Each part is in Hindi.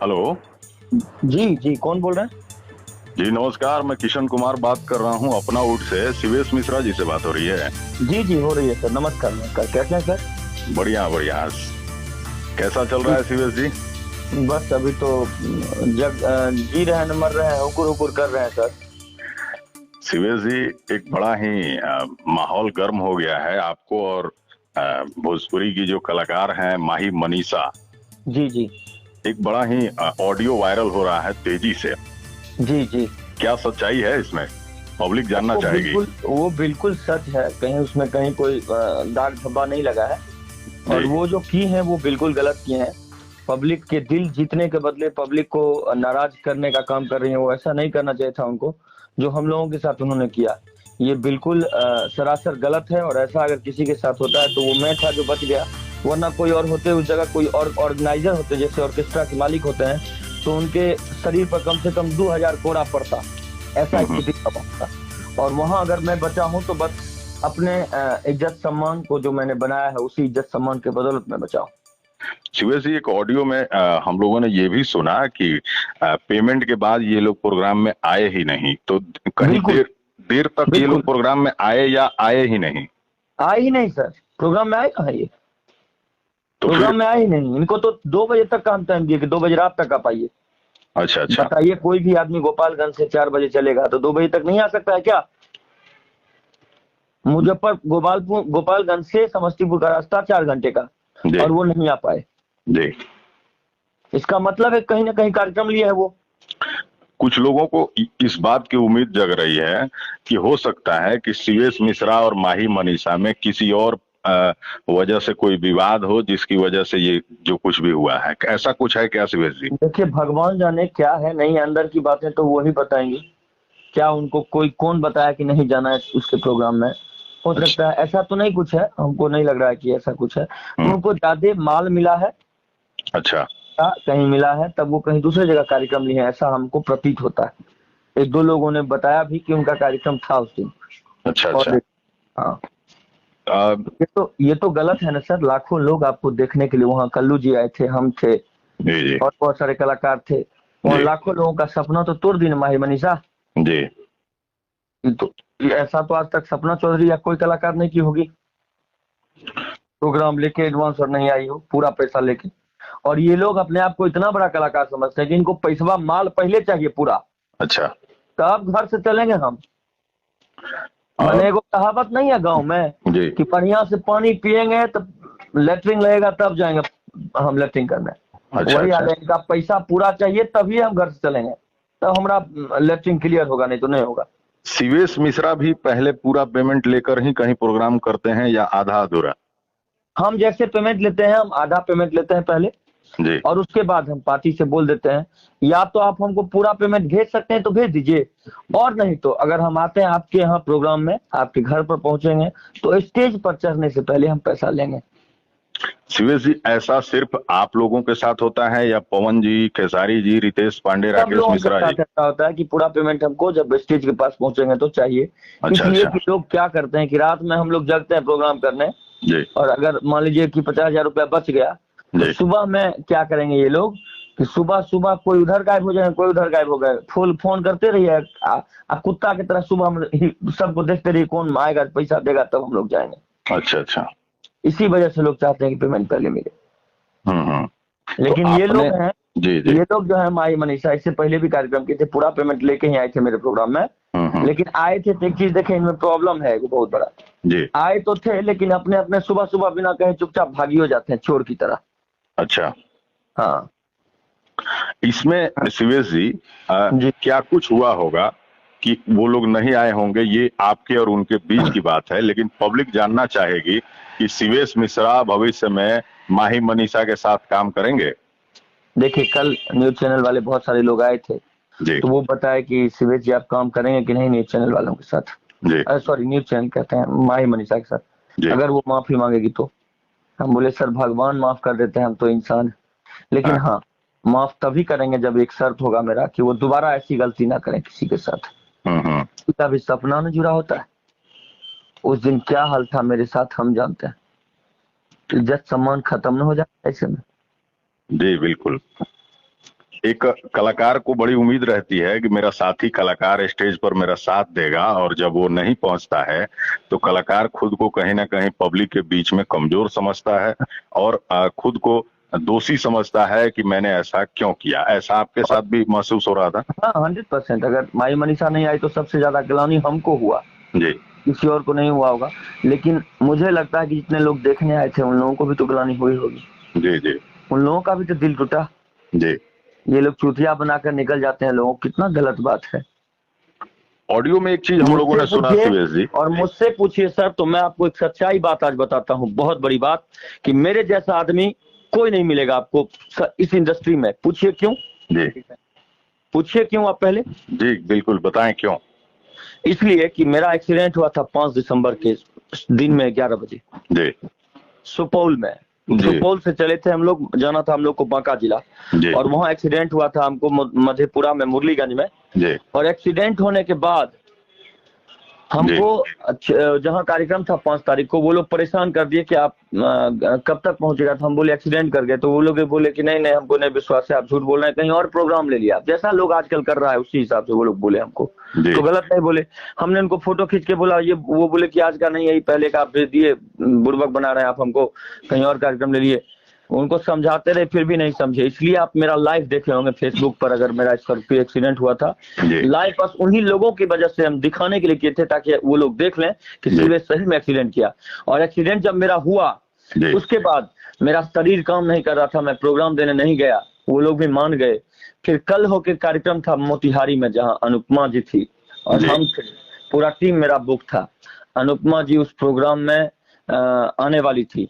हेलो। जी जी, कौन बोल रहे हैं? जी नमस्कार, मैं किशन कुमार बात कर रहा हूँ अपना उठ से। शिवेश मिश्रा जी से बात हो रही है? जी जी, हो रही है सर। नमस्कार नमस्कार, कैसे हैं सर? बढ़िया बढ़िया। कैसा चल रहा है शिवेश जी? बस अभी तो जी रहे हैं, मर रहे हैं, हुकुर हुकुर कर रहे हैं सर। शिवेश जी, एक बड़ा ही माहौल गर्म हो गया है आपको और भोजपुरी की जो कलाकार हैं माही मनीषा, जी जी एक बड़ा ही ऑडियो वायरल हो रहा है तेजी से। जी जी। क्या सच्चाई है इसमें? पब्लिक जानना चाहेगी। वो बिल्कुल सच है, कहीं उसमें कहीं कोई दाग धब्बा नहीं लगा है। और जी वो जो की है वो बिल्कुल गलत किए हैं। पब्लिक के दिल जीतने के बदले पब्लिक को नाराज करने का काम कर रही है। वो ऐसा नहीं करना चाहिए था उनको, जो हम लोगों के साथ उन्होंने किया। ये बिल्कुल सरासर गलत है। और ऐसा अगर किसी के साथ होता है तो वो मैं था जो बच गया, वरना कोई और होते, उस जगह कोई और ऑर्गेनाइजर होते, जैसे ऑर्केस्ट्रा के मालिक होते हैं, तो उनके शरीर पर कम से कम 2000 कोड़ा पड़ता। ऐसा हम्म। स्थिति का था। और वहां अगर मैं बचा हूं तो बस अपने इज्जत सम्मान को जो मैंने बनाया है, उसी इज्जत सम्मान के बदौलत मैं बचा हूं। शिवेश जी, एक ऑडियो में हम लोगों ने ये भी सुना कि पेमेंट के बाद ये लोग प्रोग्राम में आए ही नहीं, तो कहीं बिल्कुल देर देर तक ये लोग बिल्कुल प्रोग्राम में आए या आए ही नहीं? आए ही नहीं सर। प्रोग्राम में आए कहाँ ये? तो फिर? प्रोग्राम में आए ही नहीं। इनको तो 2 बजे तक का हम टाइम दिए कि 2 बजे रात तक आप आइए। अच्छा अच्छा। बताइए, कोई भी आदमी गोपालगंज से 4 बजे चलेगा तो 2 बजे तक नहीं आ सकता है क्या? गोपालगंज से समस्तीपुर का रास्ता 4 घंटे का, जी और वो नहीं आ पाए। जी। इसका मतलब है कहीं ना कहीं कार्यक्रम लिया है वो। कुछ लोगों को इस बात की उम्मीद जग रही है कि हो सकता है कि शिवेश मिश्रा और माही मनीषा में किसी और वजह से कोई विवाद हो, जिसकी वजह से ये जो कुछ भी हुआ है। ऐसा कुछ है क्या शिवेश जी? देखिए, भगवान जाने क्या है, नहीं अंदर की बातें तो वही बताएंगे। क्या उनको कोई कौन बताया कि नहीं जाना है उसके प्रोग्राम में? हो अच्छा। सकता है, ऐसा तो नहीं कुछ है, हमको नहीं लग रहा है कि ऐसा कुछ है। हम्म। उनको ज्यादा माल मिला है, अच्छा कहीं मिला है, तब वो कहीं दूसरी जगह कार्यक्रम लिए हैं, ऐसा हमको प्रतीत होता है। एक दो लोगों ने बताया भी कि उनका कार्यक्रम था उस दिन। अच्छा। अच्छा। और हाँ, आ, ये तो गलत है ना सर। लाखों लोग आपको देखने के लिए, वहाँ कल्लू जी आए थे, हम थे, जी जी और बहुत सारे कलाकार थे। वहाँ जी लाखों लोगों का सपना तो तोड़ दी ना माही मनीषा। जी। तो ऐसा तो आज तक सपना चौधरी या कोई कलाकार नहीं की होगी, प्रोग्राम लेके एडवांस और नहीं आई हो पूरा पैसा लेके। और ये लोग अपने आप को इतना बड़ा कलाकार समझते हैं कि इनको पैसा माल पहले चाहिए पूरा, अच्छा। तब घर से चलेंगे हम। आ, मैंने एगो कहावत नहीं है गांव में जी। कि बढ़िया से पानी पियेंगे तब लेटरिन लगेगा, तब जाएंगे हम लेटरिन करने। अच्छा वही अच्छा। हाल है, इनका पैसा पूरा चाहिए तभी हम घर से चलेंगे, तब हमारा लेटरिन क्लियर होगा, नहीं तो नहीं होगा। शिवेश मिश्रा भी पहले पूरा पेमेंट लेकर ही कहीं प्रोग्राम करते हैं या आधा अधूरा? हम जैसे पेमेंट लेते हैं, हम आधा पेमेंट लेते हैं पहले, जी। और उसके बाद हम पार्टी से बोल देते हैं या तो आप हमको पूरा पेमेंट भेज सकते हैं तो भेज दीजिए, और नहीं तो अगर हम आते हैं आपके यहाँ प्रोग्राम में, आपके घर पर पहुंचेंगे, तो स्टेज पर चढ़ने से पहले हम पैसा लेंगे। शिवेश जी, ऐसा सिर्फ आप लोगों के साथ होता है या पवन जी, खेसारी जी, रितेश पांडे, सब राकेश लोगों के मिश्रा जी? साथ ऐसा होता है कि पूरा पेमेंट हमको जब स्टेज के पास पहुंचेंगे तो चाहिए। अच्छा इसलिए अच्छा। कि लोग क्या करते हैं कि रात में हम लोग जगते हैं प्रोग्राम करने, जी और अगर मान लीजिए कि 50,000 रुपया बच गया, तो जी। सुबह में क्या करेंगे ये लोग कि सुबह सुबह कोई उधर गायब हो जाए, कोई उधर गायब हो गए, फोन करते रहिए, कुत्ता की तरह सुबह में सबको देखते रहिए कौन आएगा पैसा देगा तब हम लोग जाएंगे। अच्छा अच्छा। इसी वजह से लोग चाहते हैं कि पेमेंट पहले मिले। हम्म। तो लेकिन ये आपने? लोग हैं, जी जी। ये लोग जो है माही मनीषा, इससे पहले भी कार्यक्रम किए थे, पूरा पेमेंट लेके ही आए थे मेरे प्रोग्राम में। हम्म। लेकिन आए थे तो एक चीज देखे, इनमें प्रॉब्लम है एक बहुत बड़ा। जी। आए तो थे लेकिन अपने अपने सुबह सुबह बिना कहे चुपचाप भागी हो जाते हैं, चोर की तरह। अच्छा। हाँ इसमें शिवेश जी, जी। क्या कुछ हुआ होगा कि वो लोग नहीं आए होंगे? ये आपके और उनके बीच की बात है, लेकिन पब्लिक जानना चाहेगी कि शिवेश मिश्रा भविष्य में माही मनीषा के साथ काम करेंगे। देखिए, कल न्यूज चैनल वाले बहुत सारे लोग आए थे, जी तो वो बताए कि शिवेश जी आप काम करेंगे कि नहीं न्यूज चैनल वालों के साथ। जी सॉरी, न्यूज चैनल कहते हैं, माही मनीषा के साथ, जी। अगर वो माफी मांगेगी तो। हम बोले सर, भगवान माफ कर देते हैं, हम तो इंसान हैं। लेकिन हाँ। हाँ, माफ तभी करेंगे जब एक शर्त होगा मेरा कि वो दोबारा ऐसी गलती ना करें किसी के साथ। हम्म। उसका भी सपना न जुड़ा होता है। उस दिन क्या हाल था मेरे साथ हम जानते हैं। इज्जत सम्मान खत्म न हो जाए ऐसे में। जी बिल्कुल। एक कलाकार को बड़ी उम्मीद रहती है कि मेरा साथी कलाकार स्टेज पर मेरा साथ देगा, और जब वो नहीं पहुंचता है तो कलाकार खुद को कहीं ना कहीं पब्लिक के बीच में कमजोर समझता है और खुद को दोषी समझता है कि मैंने ऐसा क्यों किया। ऐसा आपके साथ भी महसूस हो रहा था? हाँ, 100%। अगर माई मनीषा नहीं आई तो सबसे ज्यादा ग्लानि हमको हुआ, जी किसी और को नहीं हुआ होगा। लेकिन मुझे लगता है कि जितने लोग देखने आए थे उन लोगों को भी तो ग्लानि हुई होगी। जी जी उन लोगों का भी तो दिल टूटा। जी। ये लोग चूतिया बनाकर निकल जाते हैं लोगों, कितना गलत बात है। ऑडियो में एक चीज हम लोगों ने सुना शिवेश जी, और मुझसे पूछिए सर, तो मैं आपको एक सच्चाई बात आज बताता हूँ, बहुत बड़ी बात, कि मेरे जैसा आदमी कोई नहीं मिलेगा आपको इस इंडस्ट्री में। पूछिए क्यों? जी पूछिए क्यों आप पहले। जी बिल्कुल बताएं क्यों। इसलिए कि मेरा एक्सीडेंट हुआ था 5 दिसंबर के दिन में 11 बजे जी सुपौल में। सुपौल से चले थे हम लोग, जाना था हम लोग को बांका जिला, जी और वहाँ एक्सीडेंट हुआ था हमको मधेपुरा में, मुरलीगंज में। जी और एक्सीडेंट होने के बाद हमको जहाँ कार्यक्रम था 5 तारीख को, वो लोग परेशान कर दिए कि आप कब तक पहुंचेगा। तो हम बोले एक्सीडेंट कर गए। तो वो लोग बोले कि नहीं नहीं, हमको नहीं विश्वास है, आप झूठ बोल रहे हैं, कहीं और प्रोग्राम ले लिया। जैसा लोग आजकल कर रहा है उसी हिसाब से वो लोग बोले हमको, तो गलत नहीं बोले। हमने उनको फोटो खींच के बोला, ये वो बोले कि आज का नहीं है, पहले का आप भेज दिए, बुड़बक बना रहे हैं आप हमको, कहीं और कार्यक्रम ले लिए। उनको समझाते रहे फिर भी नहीं समझे। इसलिए आप मेरा लाइव देखे होंगे फेसबुक पर, अगर मेरा स्कॉर्पियो एक्सीडेंट हुआ था लाइव, बस उन्हीं लोगों की वजह से हम दिखाने के लिए किए थे, ताकि वो लोग देख लें कि सीरियस सही में एक्सीडेंट किया। और एक्सीडेंट जब मेरा हुआ उसके बाद मेरा शरीर काम नहीं कर रहा था, मैं प्रोग्राम देने नहीं गया, वो लोग भी मान गए। फिर कल होकर कार्यक्रम था मोतिहारी में, जहाँ अनुपमा जी थी और हम थे, पूरा टीम मेरा बुक था। अनुपमा जी उस प्रोग्राम में आने वाली थी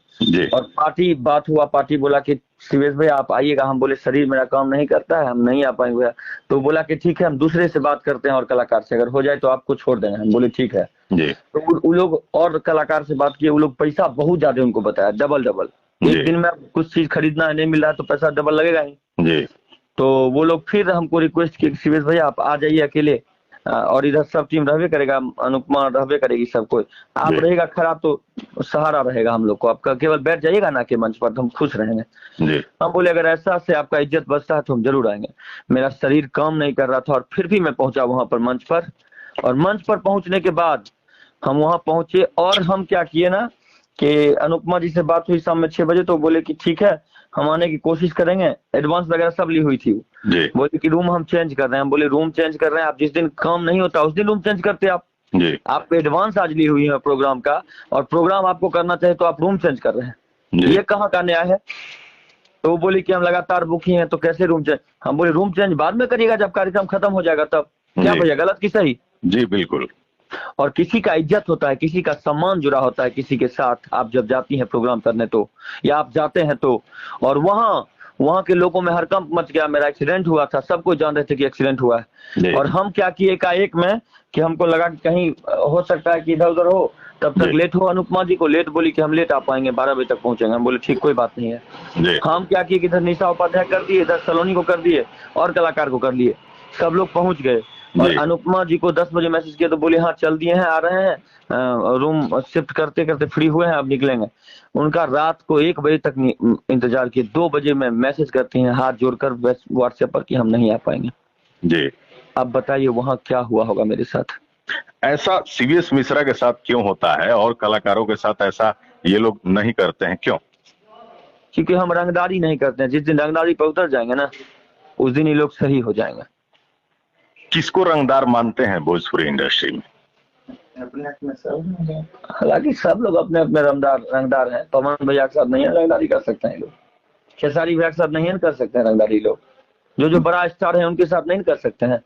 और पार्टी बात हुआ, पार्टी बोला कि शिवेश भाई आप आइएगा। हम बोले शरीर मेरा काम नहीं करता है, हम नहीं आ पाएंगे। तो बोला कि ठीक है, हम दूसरे से बात करते हैं और कलाकार से, अगर हो जाए तो आपको छोड़ देंगे। हम बोले ठीक है। तो वो लोग और कलाकार से बात किए, वो लोग पैसा बहुत ज्यादा उनको बताया, डबल। एक दिन में कुछ चीज खरीदना है, नहीं मिल रहा है तो पैसा डबल लगेगा ही। तो वो लोग फिर हमको रिक्वेस्ट किए शिवेश भाई आप आ जाइए अकेले, और इधर सब टीम रहबे करेगा, अनुपमा रहबे करेगी, सब कोई। आप रहेगा खराब तो सहारा रहेगा हम लोग को, आपका केवल बैठ जाइएगा ना के मंच पर, तो हम खुश रहेंगे। हम बोले अगर ऐसा से आपका इज्जत बचता है तो हम जरूर आएंगे। मेरा शरीर काम नहीं कर रहा था और फिर भी मैं पहुंचा वहां पर मंच पर। और मंच पर पहुंचने के बाद हम वहां पहुंचे और हम क्या किए ना कि अनुपमा जी से बात हुई शाम में 6 बजे, तो बोले कि ठीक है हम आने की कोशिश करेंगे। एडवांस वगैरह सब ली हुई थी। बोले कि रूम हम चेंज कर रहे हैं। हम बोले रूम चेंज कर रहे हैं, आप जिस दिन काम नहीं होता उस दिन रूम चेंज करते आप एडवांस आज ली हुई है प्रोग्राम का, और प्रोग्राम आपको करना चाहिए तो आप रूम चेंज कर रहे हैं, ये कहाँ का न्याय है? तो वो बोली कि हम लगातार बुकिंग है तो कैसे रूम चेंज। हम बोले रूम चेंज बाद में करिएगा, जब कार्यक्रम खत्म हो जाएगा तब। क्या भैया, गलत की सही? जी बिल्कुल। और किसी का इज्जत होता है, किसी का सम्मान जुड़ा होता है किसी के साथ। आप जब जाती हैं प्रोग्राम करने तो, या आप जाते हैं तो, और वहाँ के लोगों में हड़कंप मच गया। मेरा एक्सीडेंट हुआ था, सबको जान रहे थे कि एक्सीडेंट हुआ है। और हम क्या किए एकाएक में कि हमको लगा कि कहीं हो सकता है कि इधर उधर हो, तब तक लेट हो। अनुपमा जी को लेट बोली कि हम लेट आ पाएंगे, 12 बजे तक पहुंचेंगे। हम बोले ठीक, कोई बात नहीं है। हम क्या किए कि इधर निशा उपाध्याय कर दिए, इधर सलोनी को कर दिए और कलाकार को कर लिए, सब लोग पहुंच गए। और अनुपमा जी को 10 बजे मैसेज किया तो बोले हाँ चल दिए हैं, आ रहे हैं, रूम शिफ्ट करते करते फ्री हुए हैं, अब निकलेंगे। उनका रात को 1 बजे तक इंतजार किए। 2 बजे में मैसेज करती हैं हाथ जोड़कर व्हाट्सएप पर कि हम नहीं आ पाएंगे। अब बताइए वहाँ क्या हुआ होगा मेरे साथ? ऐसा सीवीएस मिश्रा के साथ क्यों होता है और कलाकारों के साथ ऐसा ये लोग नहीं करते हैं, क्यों? क्योंकि हम रंगदारी नहीं करते हैं। जिस दिन रंगदारी पर उतर जाएंगे ना, उस दिन ये लोग सही हो जाएंगे। किसको रंगदार मानते हैं भोजपुरी इंडस्ट्री में? अपने सब, हालांकि सब लोग अपने अपने रंगदार हैं। पवन भैया के साथ नहीं है रंगदारी कर सकते हैं लोग, खेसारी भैया के साथ नहीं कर सकते हैं रंगदारी लोग, जो बड़ा स्टार है उनके साथ नहीं कर सकते हैं।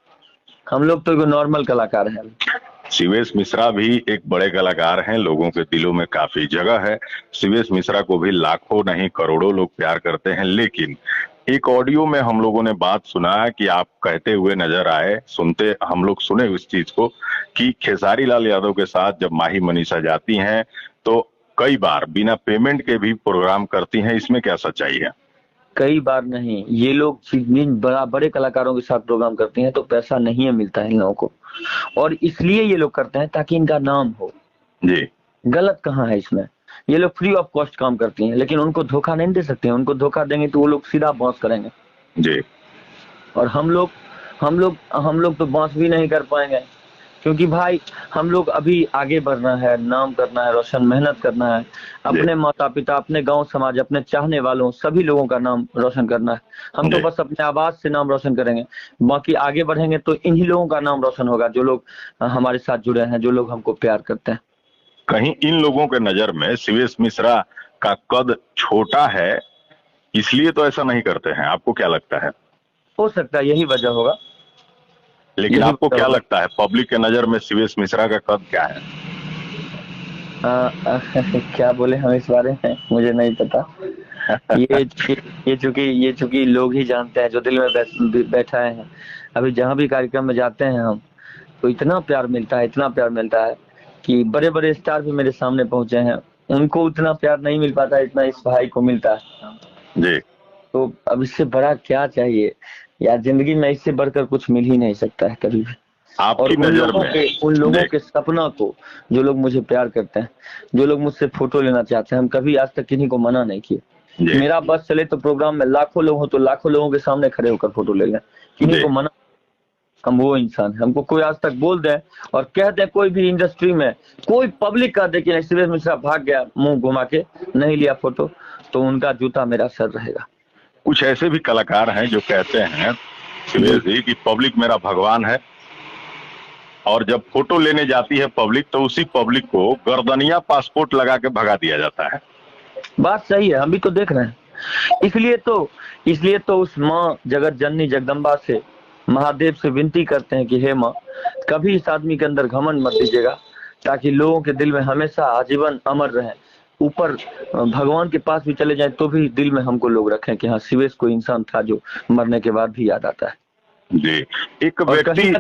हम लोग तो नॉर्मल कलाकार हैं। सीवेश मिश्रा भी एक बड़े कलाकार हैं, लोगों के दिलों में काफी जगह है। सीवेश मिश्रा को भी लाखों नहीं करोड़ों लोग प्यार करते हैं। लेकिन एक ऑडियो में हम लोगों ने बात सुना कि आप कहते हुए नजर आए, सुनते हम लोग सुने उस चीज को, कि खेसारी लाल यादव के साथ जब माही मनीषा जाती हैं तो कई बार बिना पेमेंट के भी प्रोग्राम करती हैं। इसमें क्या सच्चाई है? कई बार नहीं, ये लोग बड़े कलाकारों के साथ प्रोग्राम करते हैं तो पैसा नहीं मिलता है इन लोगों को, और इसलिए ये लोग करते हैं ताकि इनका नाम हो। जी, गलत कहाँ है इसमें? ये लोग फ्री ऑफ कॉस्ट काम करती हैं, लेकिन उनको धोखा नहीं दे सकते हैं। उनको धोखा देंगे तो वो लोग सीधा बॉस करेंगे। जी। और हम लोग तो बांस भी नहीं कर पाएंगे, क्योंकि भाई हम लोग अभी आगे बढ़ना है, नाम करना है, रोशन मेहनत करना है, अपने माता पिता, अपने गांव समाज, अपने चाहने वालों सभी लोगों का नाम रोशन करना है। हम तो जी। बस अपने आवाज से नाम रोशन करेंगे, बाकी आगे बढ़ेंगे तो इन्हीं लोगों का नाम रोशन होगा, जो लोग हमारे साथ जुड़े हैं, जो लोग हमको प्यार करते हैं। कहीं इन लोगों के नजर में शिवेश मिश्रा का कद छोटा है, इसलिए तो ऐसा नहीं करते हैं, आपको क्या लगता है? हो सकता है यही वजह होगा। लेकिन यही आपको वजह क्या होगा। लगता है पब्लिक के नजर में शिवेश मिश्रा का कद क्या है? आ, आ, क्या बोले हम इस बारे में, मुझे नहीं पता। ये ये ये चूंकि लोग ही जानते हैं, जो दिल में बैठा है। अभी जहाँ भी कार्यक्रम में जाते हैं हम, तो इतना प्यार मिलता है, इतना प्यार मिलता है कि बड़े बड़े स्टार भी मेरे सामने पहुंचे हैं, उनको उतना प्यार नहीं मिल पाता इतना इस भाई को मिलता है। जी। तो अब इससे बड़ा क्या चाहिए यार, जिंदगी में इससे बढ़कर कुछ मिल ही नहीं सकता है कभी भी। और आपकी नजर में उन लोगों जी। के सपना को, जो लोग मुझे प्यार करते हैं, जो लोग मुझसे फोटो लेना चाहते हैं, हम कभी आज तक किन्हीं को मना नहीं किए। जी। मेरा बस चले तो प्रोग्राम में लाखों लोग हो तो लाखों लोगों के सामने खड़े होकर फोटो ले लें, किन्हीं जी। को मना। हम वो इंसान है, हमको कोई आज तक बोल दे और कह दे, कोई भी इंडस्ट्री में कोई पब्लिक कह दे कि शिवेश मिश्रा भाग गया मुंह घुमा के, नहीं लिया फोटो, तो उनका जूता मेरा सर रहेगा। कुछ ऐसे भी कलाकार हैं जो कहते हैं शिवेश जी कि पब्लिक मेरा भगवान है, और जब फोटो लेने जाती है पब्लिक तो उसी पब्लिक को गर्दनिया पासपोर्ट लगा के भगा दिया जाता है। बात सही है, हम भी तो देख रहे हैं। इसलिए तो उस माँ जगत जननी जगदम्बा से, महादेव से विनती करते हैं कि हे माँ, कभी इस आदमी के अंदर घमंड मत दीजिएगा, ताकि लोगों के दिल में हमेशा आजीवन अमर रहे। ऊपर भगवान के पास भी चले जाए तो भी दिल में हमको लोग रखें कि हाँ, शिवेश कोई इंसान था जो मरने के बाद भी याद आता है। जी। एक और व्यक्ति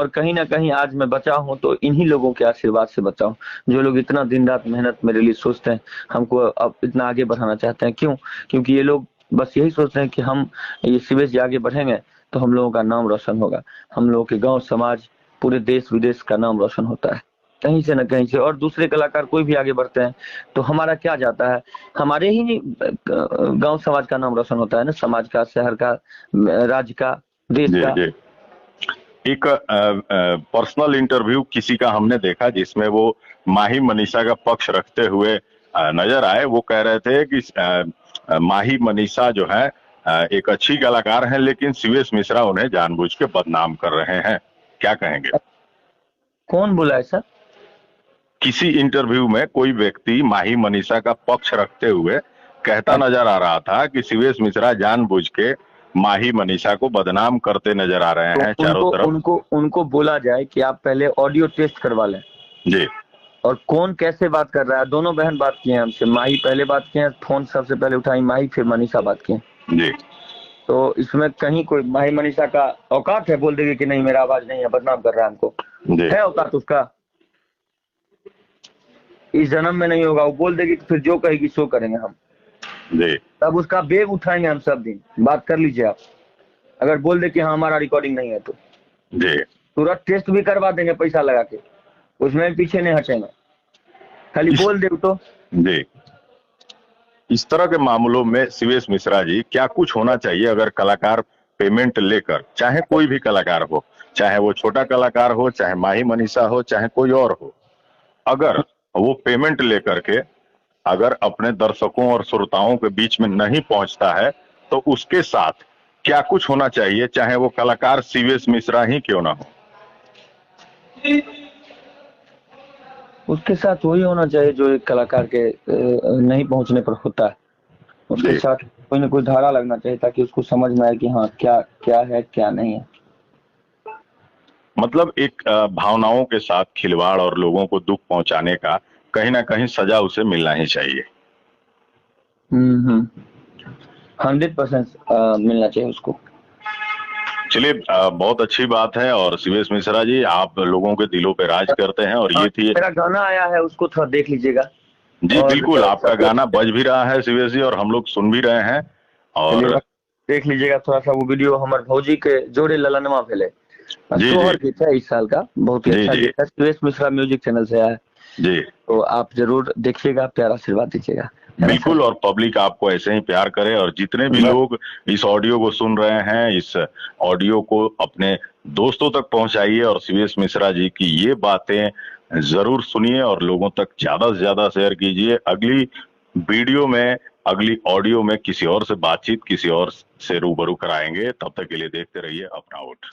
कहीं ना कहीं आज मैं बचा हूं तो इन्हीं लोगों के आशीर्वाद से बचा हूं, जो लोग इतना दिन रात मेहनत मेरे लिए सोचते हैं, हमको अब इतना आगे बढ़ाना चाहते हैं। क्यों? क्योंकि ये लोग बस यही सोचते हैं कि हम, ये शिवेश जी आगे बढ़ेंगे तो हम लोगों का नाम रोशन होगा, हम लोगों के गाँव समाज, पूरे देश विदेश का नाम रोशन होता है कहीं से न कहीं से। और दूसरे कलाकार कोई भी आगे बढ़ते हैं तो हमारा क्या जाता है, हमारे ही गांव समाज का नाम रोशन होता है ना, समाज का, शहर का, राज्य का, देश जी। का। जी। एक पर्सनल इंटरव्यू किसी का हमने देखा जिसमें वो माही मनीषा का पक्ष रखते हुए नजर आए। वो कह रहे थे कि माही मनीषा जो है एक अच्छी कलाकार है, लेकिन शिवेश मिश्रा उन्हें जानबूझ के बदनाम कर रहे हैं। क्या कहेंगे? कौन बोला ऐसा? किसी इंटरव्यू में कोई व्यक्ति माही मनीषा का पक्ष रखते हुए कहता नजर आ रहा था कि शिवेश मिश्रा जानबूझ के माही मनीषा को बदनाम करते नजर आ रहे हैं तो चारों तरफ। उनको बोला जाए कि आप पहले ऑडियो टेस्ट करवा लें। जी। और कौन कैसे बात कर रहा है, दोनों बहन बात किए हैं हमसे, माही पहले बात किए हैं, फोन सबसे पहले उठाई माही, फिर मनीषा बात किए। जी। तो इसमें कहीं कोई माही मनीषा का औकात है बोल देगी कि नहीं मेरा आवाज नहीं है, बदनाम कर रहा है हमको? जी। है औकात उसका? इस जन्म में नहीं होगा। वो बोल देगी तो फिर जो कहेगी सो करेंगे हम। जी। तब उसका बेग उठाएंगे हम सब दिन। बात कर लीजिए आप, अगर बोल दे कि हाँ हमारा रिकॉर्डिंग नहीं है तो जी। तुरंत टेस्ट भी करवा देंगे पैसा लगा के, उसमें पीछे नहीं हटेंगे, खाली बोल दे तो। जी। इस तरह के मामलों में शिवेश मिश्रा जी क्या कुछ होना चाहिए अगर कलाकार पेमेंट लेकर, चाहे कोई भी कलाकार हो, चाहे वो छोटा कलाकार हो, चाहे माही मनीषा हो, चाहे कोई और हो, अगर वो पेमेंट लेकर के अगर अपने दर्शकों और श्रोताओं के बीच में नहीं पहुंचता है तो उसके साथ क्या कुछ होना चाहिए, चाहे वो कलाकार शिवेश मिश्रा ही क्यों ना हो? उसके साथ वही होना चाहिए जो एक कलाकार के नहीं पहुंचने पर होता है। उसके साथ कोई ना कोई धारा लगना चाहिए ताकि उसको समझ में आए कि हाँ क्या क्या है क्या नहीं है। मतलब एक भावनाओं के साथ खिलवाड़ और लोगों को दुख पहुंचाने का कहीं ना कहीं सजा उसे मिलना ही चाहिए। 100% मिलना चाहिए उसको। चलिए, बहुत अच्छी बात है। और शिवेश मिश्रा जी, आप लोगों के दिलों पे राज करते हैं। और ये थी, मेरा गाना आया है, उसको थोड़ा देख लीजिएगा। जी बिल्कुल, आपका गाना बज भी रहा है शिवेश जी, और हम लोग सुन भी रहे हैं। और देख लीजिएगा थोड़ा सा वो वीडियो, हमारे भौजी के जोड़े ललनवा भेले, जी सोहर गीत है इस साल का, बहुत ही अच्छा गीत है, शिवेश मिश्रा म्यूजिक चैनल से आया है। जी तो आप जरूर देखिएगा, प्यार आशीर्वाद दीजिएगा, है ना बिल्कुल। और पब्लिक आपको ऐसे ही प्यार करे, और जितने भी सर? लोग इस ऑडियो को सुन रहे हैं, इस ऑडियो को अपने दोस्तों तक पहुंचाइए, और सीवीएस मिश्रा जी की ये बातें जरूर सुनिए और लोगों तक ज्यादा से ज्यादा शेयर कीजिए। अगली वीडियो में, अगली ऑडियो में किसी और से बातचीत, किसी और से रूबरू कराएंगे। तब तक के लिए देखते रहिए अपना वोट।